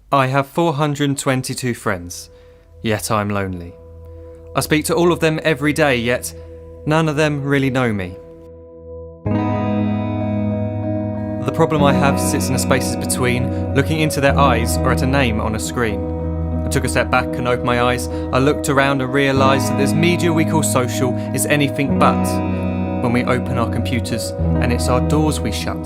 I have 422 friends, yet I'm lonely. I speak to all of them every day, yet none of them really know me. The problem I have sits in the spaces between looking into their eyes or at a name on a screen. I took a step back and opened my eyes. I looked around and realised that this media we call social is anything but when we open our computers and it's our doors we shut.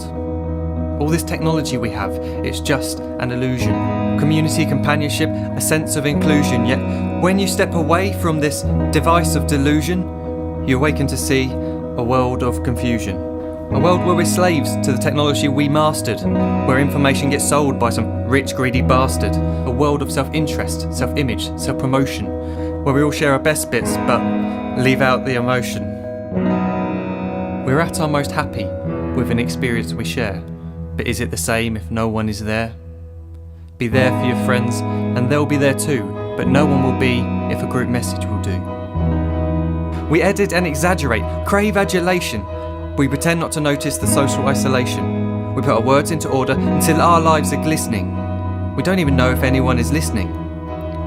All this technology we have, it's just an illusion. Community, companionship, a sense of inclusion. Yet when you step away from this device of delusion, you awaken to see a world of confusion. A world where we're slaves to the technology we mastered, where information gets sold by some rich, greedy bastard. A world of self-interest, self-image, self-promotion, where we all share our best bits but leave out the emotion. We're at our most happy with an experience we share. But is it the same if no one is there? Be there for your friends and they'll be there too, but no one will be if a group message will do. We edit and exaggerate, crave adulation. We pretend not to notice the social isolation. We put our words into order until our lives are glistening. We don't even know if anyone is listening.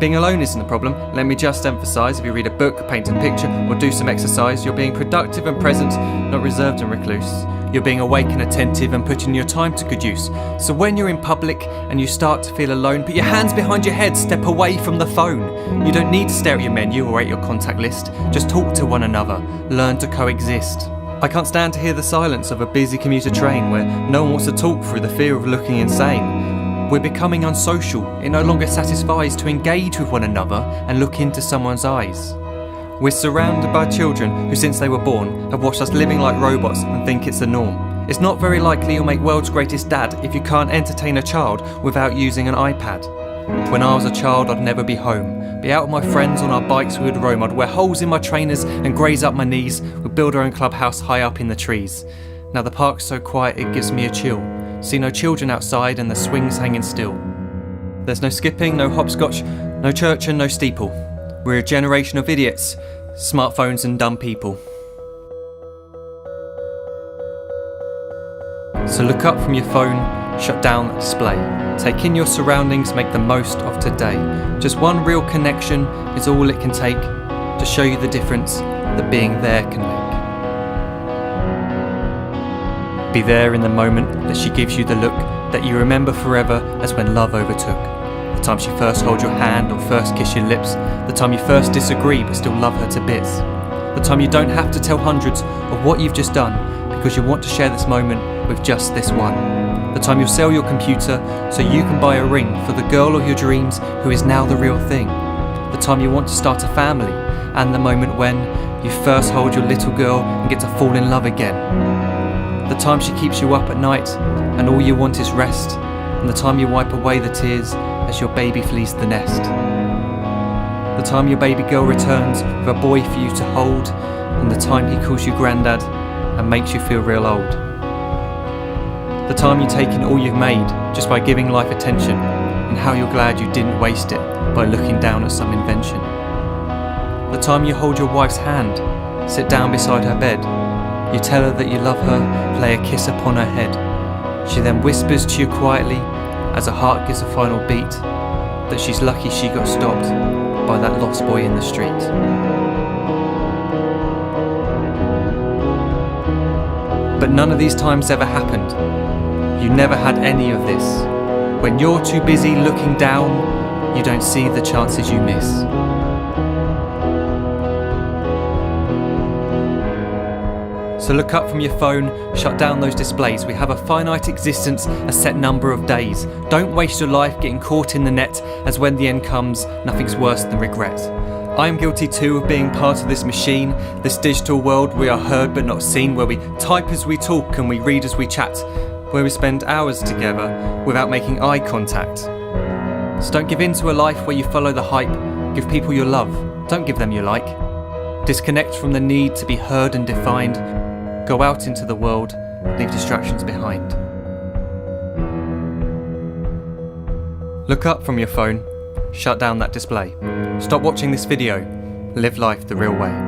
Being alone isn't the problem. Let me just emphasise, if you read a book, paint a picture or do some exercise, you're being productive and present, not reserved and recluse. You're being awake and attentive and putting your time to good use. So when you're in public and you start to feel alone, put your hands behind your head, step away from the phone. You don't need to stare at your menu or at your contact list. Just talk to one another, learn to coexist. I can't stand to hear the silence of a busy commuter train where no one wants to talk through the fear of looking insane. We're becoming unsocial. It no longer satisfies to engage with one another and look into someone's eyes. We're surrounded by children who, since they were born, have watched us living like robots and think it's the norm. It's not very likely you'll make world's greatest dad if you can't entertain a child without using an iPad. When I was a child, I'd never be home. Be out with my friends on our bikes we would roam. I'd wear holes in my trainers and graze up my knees. We'd build our own clubhouse high up in the trees. Now the park's so quiet it gives me a chill. See no children outside and the swings hanging still. There's no skipping, no hopscotch, no church and no steeple. We're a generation of idiots, smartphones and dumb people. So look up from your phone, shut down the display. Take in your surroundings, make the most of today. Just one real connection is all it can take to show you the difference that being there can make. Be there in the moment that she gives you the look that you remember forever as when love overtook. The time she first holds your hand or first kiss your lips. The time you first disagree but still love her to bits. The time you don't have to tell hundreds of what you've just done because you want to share this moment with just this one. The time you'll sell your computer so you can buy a ring for the girl of your dreams who is now the real thing. The time you want to start a family and the moment when you first hold your little girl and get to fall in love again. The time she keeps you up at night and all you want is rest, and the time you wipe away the tears as your baby flees the nest. The time your baby girl returns with a boy for you to hold, and the time he calls you granddad and makes you feel real old. The time you take in all you've made just by giving life attention, and how you're glad you didn't waste it by looking down at some invention. The time you hold your wife's hand, sit down beside her bed, you tell her that you love her, lay a kiss upon her head. She then whispers to you quietly, as her heart gives a final beat, that she's lucky she got stopped by that lost boy in the street. But none of these times ever happened. You never had any of this. When you're too busy looking down, you don't see the chances you miss. So look up from your phone, shut down those displays. We have a finite existence, a set number of days. Don't waste your life getting caught in the net, as when the end comes, nothing's worse than regret. I am guilty too of being part of this machine, this digital world we are heard but not seen, where we type as we talk and we read as we chat, where we spend hours together without making eye contact. So don't give in to a life where you follow the hype. Give people your love, don't give them your like. Disconnect from the need to be heard and defined. Go out into the world, leave distractions behind. Look up from your phone, shut down that display. Stop watching this video, live life the real way.